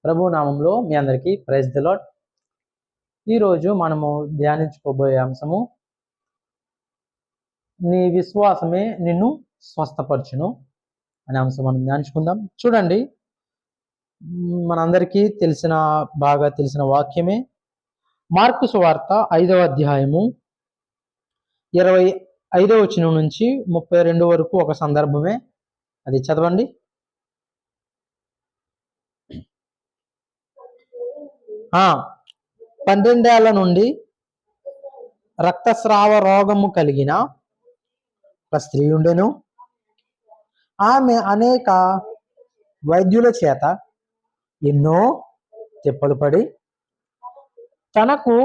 ప్రభు నామంలో మీ అందరికీ praise the lord. ఈరోజు మనము ధ్యానించుకోబోయే అంశము, నీ విశ్వాసమే నిన్ను స్వస్థపరచును అనే అంశం మనం ధ్యానించుకుందాం. చూడండి, మనందరికీ బాగా తెలిసిన వాక్యమే. మార్కు సువార్త 5వ అధ్యాయము 25వ వచనం నుంచి 32 వరకు ఒక సందర్భమే. అది చదవండి. 12 ఏళ్ల నుండి రక్తస్రావ రోగము కలిగిన ఒక స్త్రీ ఉండెను. ఆమె అనేక వైద్యుల చేత ఎన్నో తిప్పలు పడి తనకు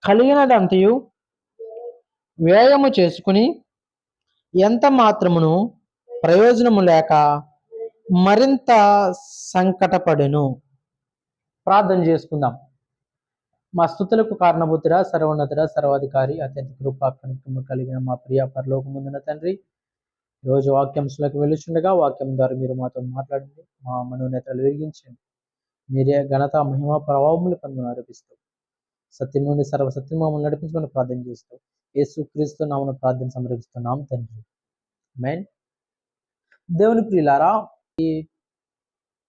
కలిగినదంతయు వ్యయము చేసుకుని ఎంత మాత్రమును ప్రయోజనము లేక మరింత సంకటపడెను. ప్రార్థన చేసుకుందాం. మా స్తుతులకు కారణభూతుడా, సర్వోన్నతుడా, సర్వాధికారి, అత్యంత కృపాకనికము కలిగిన మా ప్రియ పరలోకమందున తండ్రి, ఈరోజు వాక్యాంశంలోకి వెళ్ళుచుండగా వాక్యం ద్వారా మీరు మాతో మాట్లాడండి. మా మనోనేతలు వెలిగించండి. మీరే ఘనత, మహిమ, ప్రభావములు పొందును ఆరోపిస్తూ సత్యం నుండి సర్వసత్యం మమ్మల్ని నడిపించమని ప్రార్థన చేస్తూ యేసు క్రీస్తు నామమున ప్రార్థన సమర్పిస్తున్నాం తండ్రి, ఆమేన్. దేవుని ప్రియులారా, ఈ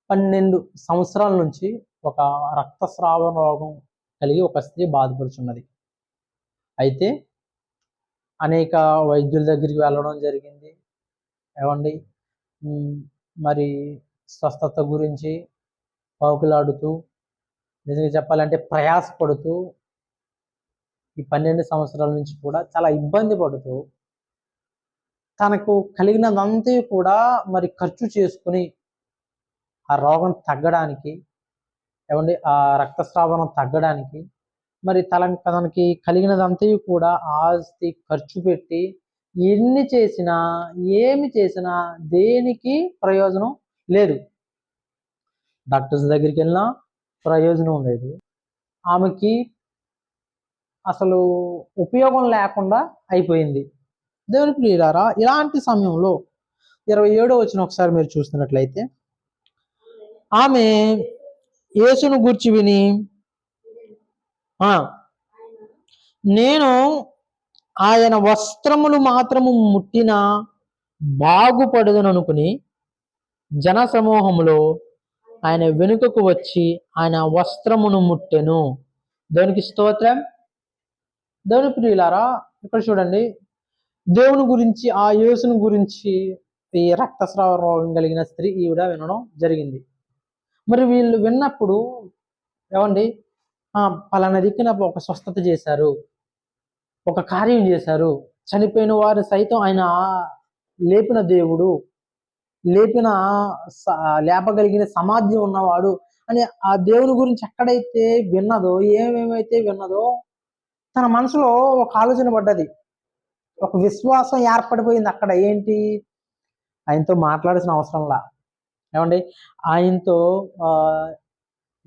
12 సంవత్సరాల నుంచి ఒక రక్తస్రావ రోగం కలిగి ఒక స్త్రీ బాధపడుచున్నది. అయితే అనేక వైద్యుల దగ్గరికి వెళ్ళడం జరిగింది. ఏమండి, మరి స్వస్థత గురించి పాకులాడుతూ, నిజంగా చెప్పాలంటే ప్రయాసపడుతూ ఈ 12 సంవత్సరాల నుంచి కూడా చాలా ఇబ్బంది పడుతూ తనకు కలిగినదంతా కూడా మరి ఖర్చు చేసుకుని ఆ రోగం తగ్గడానికి, ఏమండి ఆ రక్తస్రావణం తగ్గడానికి మరి తనకి కలిగినదంతా కూడా ఆస్తి ఖర్చు పెట్టి ఎన్ని చేసినా ఏమి చేసినా దేనికి ప్రయోజనం లేదు. డాక్టర్స్ దగ్గరికి వెళ్ళినా ప్రయోజనం లేదు. ఆమెకి అసలు ఉపయోగం లేకుండా అయిపోయింది. దేవుని ప్రియులారా, ఇలాంటి సమయంలో 27వ వచనం ఒకసారి మీరు చూస్తున్నట్లయితే, ఆమె యేసును గూర్చి విని, నేను ఆయన వస్త్రములు మాత్రము ముట్టినా బాగుపడదును అనుకుని జన సమూహంలో ఆయన వెనుకకు వచ్చి ఆయన వస్త్రమును ముట్టెను. దేవునికి స్తోత్రం. దేవుని ప్రియులారా, ఇక్కడ చూడండి, దేవుని గురించి, ఆ యేసుని గురించి ఈ రక్తస్రావ రోగం కలిగిన స్త్రీ ఈవిడ వినడం జరిగింది. మరి వీళ్ళు విన్నప్పుడు, ఏమండి, పలానా దిక్కున ఒక స్వస్థత చేశారు, ఒక కార్యం చేశారు, చనిపోయిన వారు సైతం ఆయన లేపిన దేవుడు, లేపగలిగిన సమాధ్యం ఉన్నవాడు అని ఆ దేవుని గురించి ఎక్కడైతే విన్నదో, ఏమేమైతే విన్నదో, తన మనసులో ఒక ఆలోచన పడ్డది, ఒక విశ్వాసం ఏర్పడిపోయింది. అక్కడ ఏంటి, ఆయనతో మాట్లాడాల్సిన అవసరంలా, ఏమండి, ఆయనతో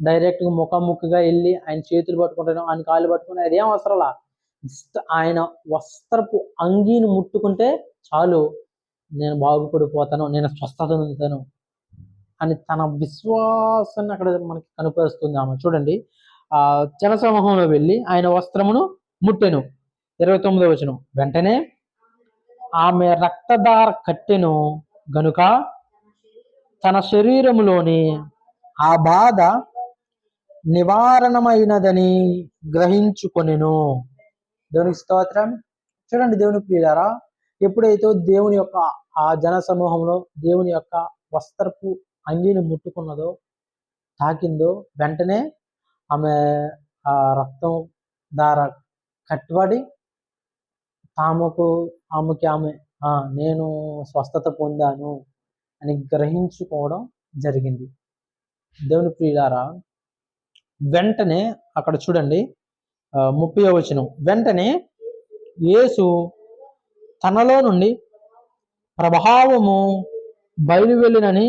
డైరెక్ట్గా ముఖాముఖిగా వెళ్ళి ఆయన చేతులు పట్టుకుంటాను, ఆయన కాళ్ళు పట్టుకుని అదేం అవసరంలా, ఆయన వస్త్రపు అంగీని ముట్టుకుంటే చాలు, నేను బాగుపడిపోతాను, నేను స్వస్థత పొందుతాను అని తన విశ్వాసాన్ని అక్కడ మనకి కనిపిస్తుంది. ఆమె చూడండి, జనసమూహంలో వెళ్ళి ఆయన వస్త్రమును ముట్టెను. 29వ వచనం, వెంటనే ఆమె రక్తధార కట్టెను గనుక తన శరీరములోని ఆ బాధ నివారణమైనదని గ్రహించుకొనెను. దేవునికి స్తోత్రం. చూడండి దేవుని ప్రియులారా, ఎప్పుడైతే దేవుని యొక్క ఆ జన సమూహంలో దేవుని యొక్క వస్త్రపు అంగీని ముట్టుకున్నదో, తాకిందో, వెంటనే ఆమె ఆ రక్తం దార కట్టుబడి ఆమె నేను స్వస్థత పొందాను అని గ్రహించుకోవడం జరిగింది. దేవుని ప్రియులారా, వెంటనే అక్కడ చూడండి 30వ వచనం, వెంటనే యేసు తనలో నుండి ప్రభావము బయలువెళ్ళినని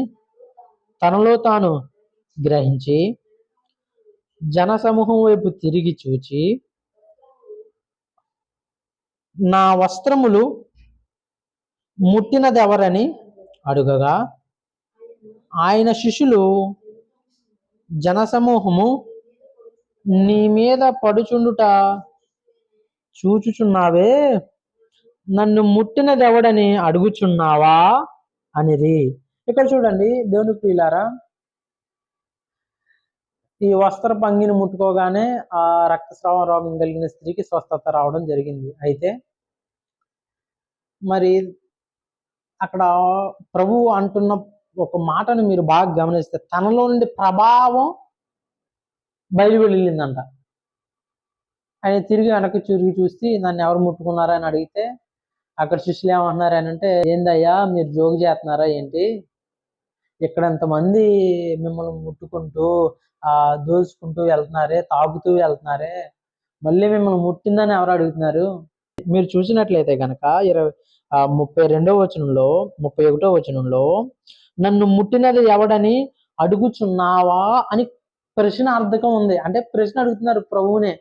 తనలో తాను గ్రహించి జనసమూహం వైపు తిరిగి చూచి, నా వస్త్రములు ముట్టినదెవరని అడుగగా ఆయన శిష్యులు జనసమూహము నీ మీద పడుచుండుట చూచుచున్నావే, నన్ను ముట్టినదెవడని అడుగుచున్నావా అనిరి. ఇక్కడ చూడండి దేవుని ప్రియులారా, ఈ వస్త్రపు అంగిని ముట్టుకోగానే ఆ రక్తస్రావం రోగం కలిగిన స్త్రీకి స్వస్థత రావడం జరిగింది. అయితే మరి అక్కడ ప్రభువు అంటున్న ఒక మాటను మీరు బాగా గమనిస్తే, తనలో నుండి ప్రభావం బయలు వెళ్ళిందంట. ఆయన తిరిగి వెనక్కి తిరిగి చూసి నన్ను ఎవరు ముట్టుకున్నారని అడిగితే, అక్కడ శిష్యులు ఏమంటున్నారు అని అంటే, ఏందయ్యా మీరు జోగు చేస్తున్నారా ఏంటి, ఇక్కడ ఎంతమంది మిమ్మల్ని ముట్టుకుంటూ దోచుకుంటూ వెళ్తున్నారే, తాగుతూ వెళ్తున్నారే, మళ్ళీ మిమ్మల్ని ముట్టిందని ఎవరు అడుగుతున్నారు. మీరు చూసినట్లయితే కనుక 32వ వచనంలో 31వ వచనంలో నన్ను ముట్టినది ఎవడని అడుగుచున్నావా అని ప్రశ్నార్థకం ఉంది. అంటే ప్రశ్న అడుగుతున్నారు ప్రభువునే.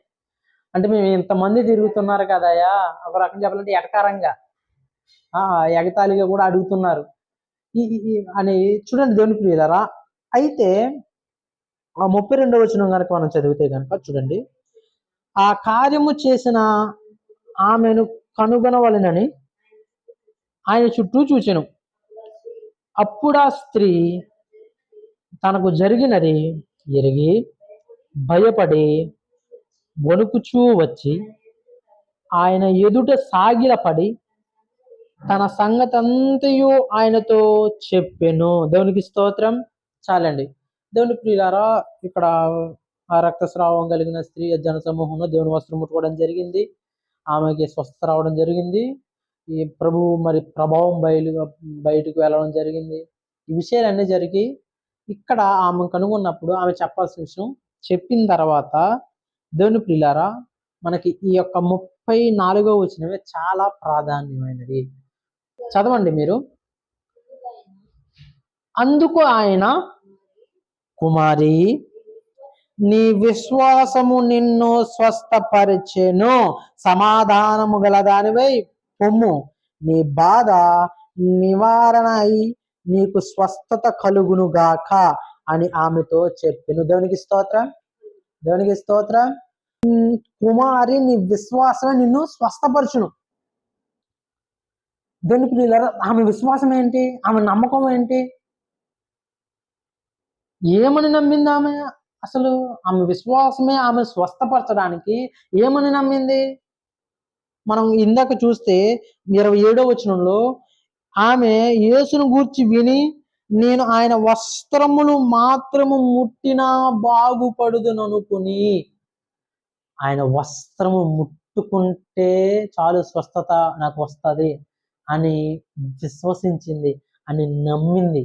అంటే మేము ఇంతమంది తిరుగుతున్నారు కదయ్యా, ఒక రకం చెప్పాలంటే ఎటకారంగా ఎగతాళిగా కూడా అడుగుతున్నారు అని చూడండి దేవుని ప్రియులారా. అయితే ఆ 32వ వచనం కనుక మనం చదివితే కనుక చూడండి, ఆ కార్యము చేసిన ఆమెను కనుగొనవలెనని ఆయన చుట్టూ చూచెను. అప్పుడు ఆ స్త్రీ తనకు జరిగినది ఎరిగి భయపడి వణుకుచూ వచ్చి ఆయన ఎదుట సాగిలపడి తన సంగతంతయు ఆయనతో చెప్పెను. దేవునికి స్తోత్రం. చాలండి. దేవుని ప్రియులారా, ఇక్కడ ఆ రక్తస్రావం కలిగిన స్త్రీ జనసమూహంలో దేవుని వస్త్రం ముట్టుకోవడం జరిగింది. ఆమెకి స్వస్థత రావడం జరిగింది. ఈ ప్రభువు మరి ప్రభావం బయటకు వెళ్ళడం జరిగింది. ఈ విషయాలన్నీ జరిగి ఇక్కడ ఆమె కనుగొన్నప్పుడు ఆమె చెప్పాల్సిన విషయం చెప్పిన తర్వాత, దేవుని ప్రియులారా, మనకి ఈ యొక్క 34వ వచనమే చాలా ప్రాధాన్యమైనది. చదవండి మీరు. అందుకు ఆయన, కుమారి, నీ విశ్వాసము నిన్ను స్వస్థపరిచెను, సమాధానము గలదానివై పొమ్ము, నీ బాధ నివారణ అయి నీకు స్వస్థత కలుగును గాక అని ఆమెతో చెప్పెను. దేవునికి స్తోత్రం. దేవునికి స్తోత్రం. కుమారి, నీ విశ్వాసమే నిన్ను స్వస్థపరచును. దేవునికి ఆమె విశ్వాసం ఏంటి, ఆమె నమ్మకం ఏంటి, ఏమని నమ్మింది ఆమె? అసలు ఆమె విశ్వాసమే ఆమె స్వస్థపరచడానికి ఏమని నమ్మింది? మనం ఇందాక చూస్తే 27వ వచనంలో ఆమె యేసును గూర్చి విని, నేను ఆయన వస్త్రములు మాత్రము ముట్టినా బాగుపడుదుననుకుని, ఆయన వస్త్రము ముట్టుకుంటే చాలు స్వస్థత నాకు వస్తుంది అని విశ్వసించింది, అని నమ్మింది.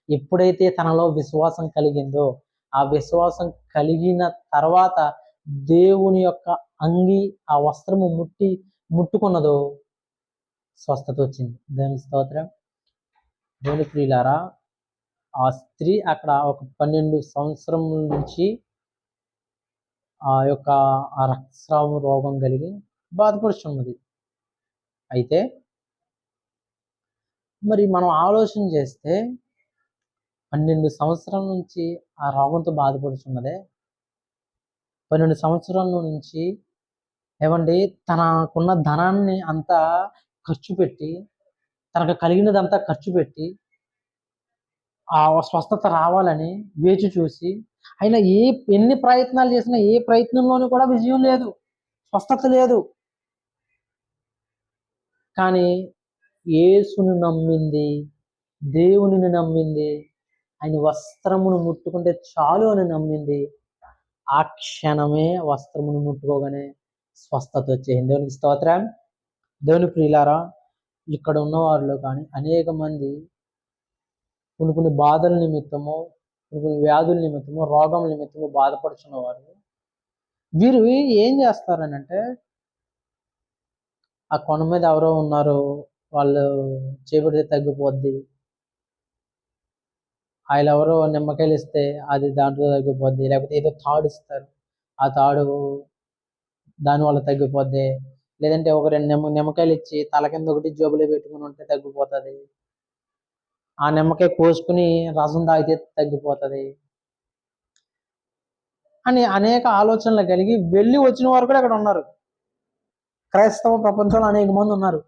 ఎప్పుడైతే తనలో విశ్వాసం కలిగిందో, ఆ విశ్వాసం కలిగిన తర్వాత దేవుని యొక్క అంగి ఆ వస్త్రము ముట్టుకున్నదో స్వస్థత వచ్చింది. దేవుని స్తోత్రం. దేవుని ప్రియులారా, ఆ స్త్రీ అక్కడ ఒక 12 సంవత్సరముల నుంచి ఆ యొక్క ఆ రక్తస్రావం రోగం కలిగి బాధపడుచున్నది. అయితే మరి మనం ఆలోచన చేస్తే 12 సంవత్సరాల నుంచి ఆ రోగంతో బాధపడుతున్నదే, 12 సంవత్సరాల నుంచి ఏమండి తనకున్న ధనాన్ని అంతా ఖర్చు పెట్టి, తనకు కలిగినదంతా ఖర్చు పెట్టి ఆ స్వస్థత రావాలని వేచి చూసి, అయినా ఎన్ని ప్రయత్నాలు చేసినా ఏ ప్రయత్నంలోనూ కూడా విజయం లేదు, స్వస్థత లేదు. కానీ యేసును నమ్మింది, దేవునిని నమ్మింది, ఆయన వస్త్రమును ముట్టుకుంటే చాలు అని నమ్మింది. ఆ క్షణమే వస్త్రమును ముట్టుకోగానే స్వస్థత వచ్చేసింది. దేవునికి స్తోత్రం. దేవుని ప్రియులారా, ఇక్కడ ఉన్నవారిలో కానీ అనేక మంది కొన్ని బాధల నిమిత్తము, కొన్ని వ్యాధుల నిమిత్తము, రోగం నిమిత్తము బాధపడుతున్నవారు, వీరు ఏం చేస్తారని అంటే, ఆ కొండ మీద ఎవరో ఉన్నారు, వాళ్ళు చేపడితే తగ్గిపోద్ది, ఆయన ఎవరో నిమ్మకాయలు ఇస్తే అది దాంట్లో తగ్గిపోద్ది, లేకపోతే ఏదో తాడు ఇస్తారు, ఆ తాడు దానివల్ల తగ్గిపోద్ది, లేదంటే ఒక 2 నిమ్మకాయలు ఇచ్చి తల కింద ఒకటి జోబులో పెట్టుకుని ఉంటే తగ్గిపోతుంది, ఆ నిమ్మకాయ కోసుకుని రసం తాగితే తగ్గిపోతుంది. అని అనేక ఆలోచనలు కలిగి వెళ్ళి వచ్చిన వారు కూడా అక్కడ ఉన్నారు. క్రైస్తవ ప్రపంచంలో అనేక మంది ఉన్నారు.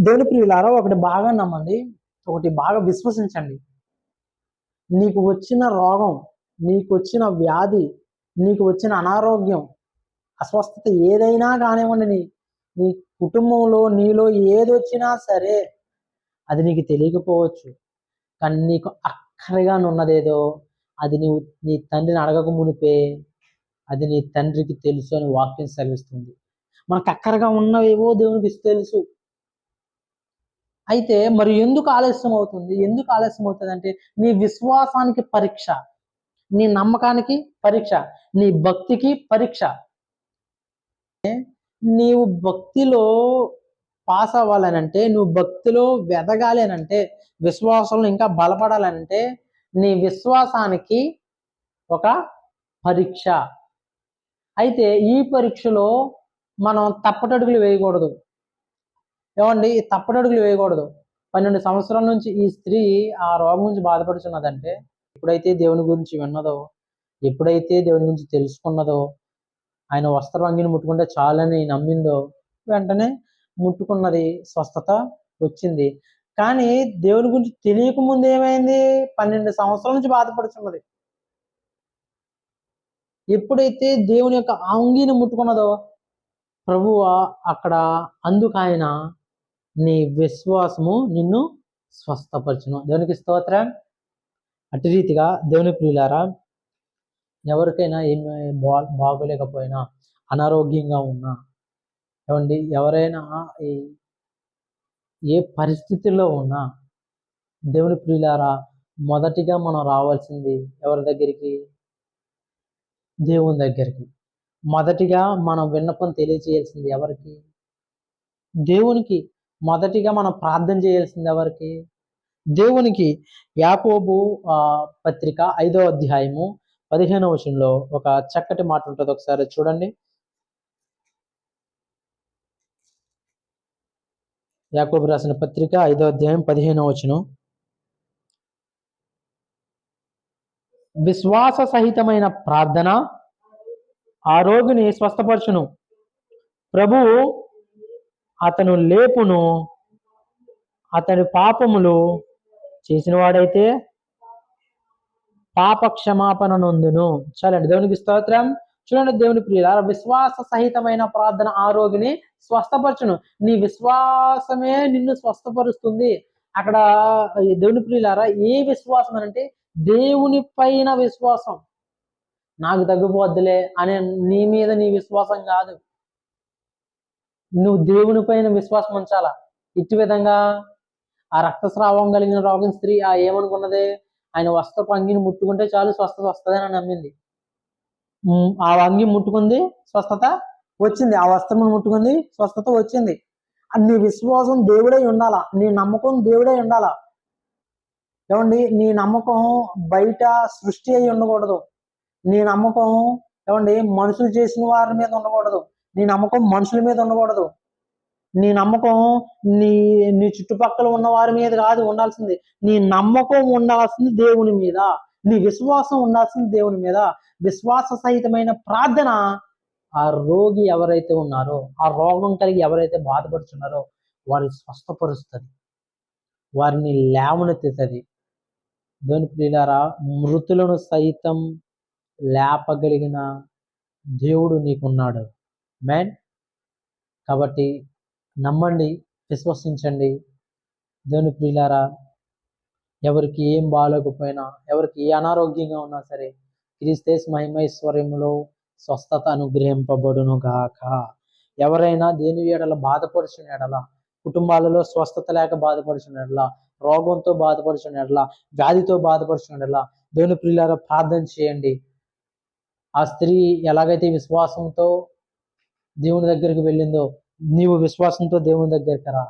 దేవుని ప్రియులారా, ఒకటి బాగా నమ్మండి, ఒకటి బాగా విశ్వసించండి. నీకు వచ్చిన రోగం, నీకు వచ్చిన వ్యాధి, నీకు వచ్చిన అనారోగ్యం, అస్వస్థత ఏదైనా కానివ్వండి, నీ కుటుంబంలో నీలో ఏదొచ్చినా సరే అది నీకు తెలియకపోవచ్చు. కానీ నీకు అక్కరగా ఉన్నదేదో అది నీ తండ్రిని అడగక మునిపే అది నీ తండ్రికి తెలుసు అని వాక్యం సెలవిస్తుంది. మనకు అక్కరగా ఉన్నవేవో దేవునికి తెలుసు. అయితే మరి ఎందుకు ఆలస్యం అవుతుంది? ఎందుకు ఆలస్యం అవుతుంది అంటే నీ విశ్వాసానికి పరీక్ష, నీ నమ్మకానికి పరీక్ష, నీ భక్తికి పరీక్ష. నీవు భక్తిలో పాస్ అవ్వాలనంటే, నువ్వు భక్తిలో వెదగాలి అనంటే, విశ్వాసంలో ఇంకా బలపడాలంటే నీ విశ్వాసానికి ఒక పరీక్ష. అయితే ఈ పరీక్షలో మనం తప్పటడుగులు వేయకూడదు. ఏమండి, తప్పటడుగులు వేయకూడదు. 12 సంవత్సరాల నుంచి ఈ స్త్రీ ఆ రోగం నుంచి బాధపడుతున్నదంటే, ఎప్పుడైతే దేవుని గురించి విన్నదో, ఎప్పుడైతే దేవుని గురించి తెలుసుకున్నదో, ఆయన వస్త్రవంగిని ముట్టుకుంటే చాలని నమ్మిందో, వెంటనే ముట్టుకున్నది, స్వస్థత వచ్చింది. కానీ దేవుని గురించి తెలియకముందు ఏమైంది? 12 సంవత్సరాల నుంచి బాధపడుతున్నది. ఎప్పుడైతే దేవుని యొక్క అంగీని ముట్టుకున్నదో, ప్రభువు అక్కడ అందుకు ఆయన నీ విశ్వాసము నిన్ను స్వస్థపరచును. దేవునికి స్తోత్రం. అటు రీతిగా దేవుని ప్రియులారా, ఎవరికైనా ఏమి బాగోలేకపోయినా, అనారోగ్యంగా ఉన్నా, ఏమండి, ఎవరైనా ఏ పరిస్థితుల్లో ఉన్నా, దేవుని ప్రియులారా, మొదటిగా మనం రావాల్సింది ఎవరి దగ్గరికి? దేవుని దగ్గరికి. మొదటిగా మనం విన్నపం తెలియచేయాల్సింది ఎవరికి? దేవునికి. మొదటిగా మనం ప్రార్థన చేయాల్సింది ఎవరికి? దేవునికి. యాకోబు పత్రిక 5వ అధ్యాయము 15వ వచనంలో ఒక చక్కటి మాట ఉంటుంది, ఒకసారి చూడండి. యాకోబు రాసిన పత్రిక 5వ అధ్యాయం 15వ వచనం. విశ్వాస సహితమైన ప్రార్థన ఆ రోగిని స్వస్థపరచును, ప్రభువు అతను లేపును, అతని పాపములు చేసిన వాడైతే పాప క్షమాపణ నొందును. చాలండి, దేవునికి స్తోత్రం. చూడండి దేవుని ప్రియులారా, విశ్వాస సహితమైన ప్రార్థన ఆ రోగిని స్వస్థపరచును. నీ విశ్వాసమే నిన్ను స్వస్థపరుస్తుంది. అక్కడ దేవుని ప్రియులారా, ఏ విశ్వాసం అంటే దేవుని పైన విశ్వాసం. నాకు తగ్గిపోద్దులే అనే నీ మీద నీ విశ్వాసం కాదు, నువ్వు దేవుని పైన విశ్వాసం ఉంచాలా. ఇటు విధంగా ఆ రక్తస్రావం కలిగిన రోగం స్త్రీ ఏమనుకున్నది? ఆయన వస్త్రపు అంగిని ముట్టుకుంటే చాలు స్వస్థత వస్తుందని నమ్మింది. ఆ అంగి ముట్టుకుంది, స్వస్థత వచ్చింది. ఆ వస్త్రమును ముట్టుకుంది, స్వస్థత వచ్చింది. నీ విశ్వాసం దేవుడై ఉండాలా, నీ నమ్మకం దేవుడై ఉండాలా. ఏమండి, నీ నమ్మకం బయట సృష్టి అయి ఉండకూడదు. నీ నమ్మకం ఏమండి మనుషులు చేసిన వారి మీద ఉండకూడదు. నీ నమ్మకం మనుషుల మీద ఉండకూడదు. నీ నమ్మకం నీ నీ చుట్టుపక్కల ఉన్న వారి మీద కాదు ఉండాల్సింది. నీ నమ్మకం ఉండాల్సింది దేవుని మీద, నీ విశ్వాసం ఉండాల్సింది దేవుని మీద. విశ్వాస సహితమైన ప్రార్థన ఆ రోగి ఎవరైతే ఉన్నారో, ఆ రోగం కలిగి ఎవరైతే బాధపడుతున్నారో వారిని స్వస్థపరుస్తుంది, వారిని లేవనెత్తుతుంది. దేవుని ప్రియులారా, మృతులను సైతం లేపగలిగిన దేవుడు నీకున్నాడు. మ్యాన్, కాబట్టి నమ్మండి, విశ్వసించండి. దేవుని ప్రియులారా, ఎవరికి ఏం బాగోకపోయినా, ఎవరికి ఏ అనారోగ్యంగా ఉన్నా సరే, క్రీస్తు మహిమైశ్వర్యములో స్వస్థత అనుగ్రహింపబడును గాక. ఎవరైనా దేని ఎడల బాధపడుచున్న ఎడల, కుటుంబాలలో స్వస్థత లేక బాధపడుచున్న ఎడల, రోగంతో బాధపడుచున్న ఎడల, వ్యాధితో బాధపడుచున్న ఎడల, దేవుని ప్రియులారా ప్రార్థన చేయండి. ఆ స్త్రీ ఎలాగైతే విశ్వాసంతో దేవుని దగ్గరికి వెళ్ళిందో, నీవు విశ్వాసంతో దేవుని దగ్గరికి రా.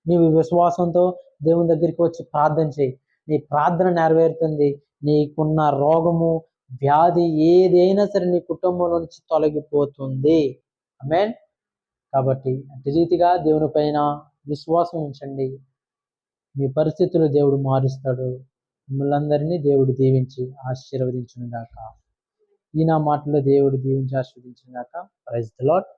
నీవు విశ్వాసంతో దేవుని దగ్గరికి వచ్చి ప్రార్థన చేయి. నీ ప్రార్థన నెరవేరుతుంది. నీకున్న రోగము, వ్యాధి ఏదైనా సరే నీ కుటుంబంలో నుంచి తొలగిపోతుంది. ఆమేన్. కాబట్టి అట్టి రీతిగా దేవుని పైన విశ్వాసం ఉంచండి. మీ పరిస్థితులు దేవుడు మారుస్తాడు. మిమ్మల్ని అందరినీ దేవుడు దీవించి ఆశీర్వదించును గాక. ఈ నా మాటలో దేవుడు దీవించి ఆస్వాదించిన గాక. Praise the lord.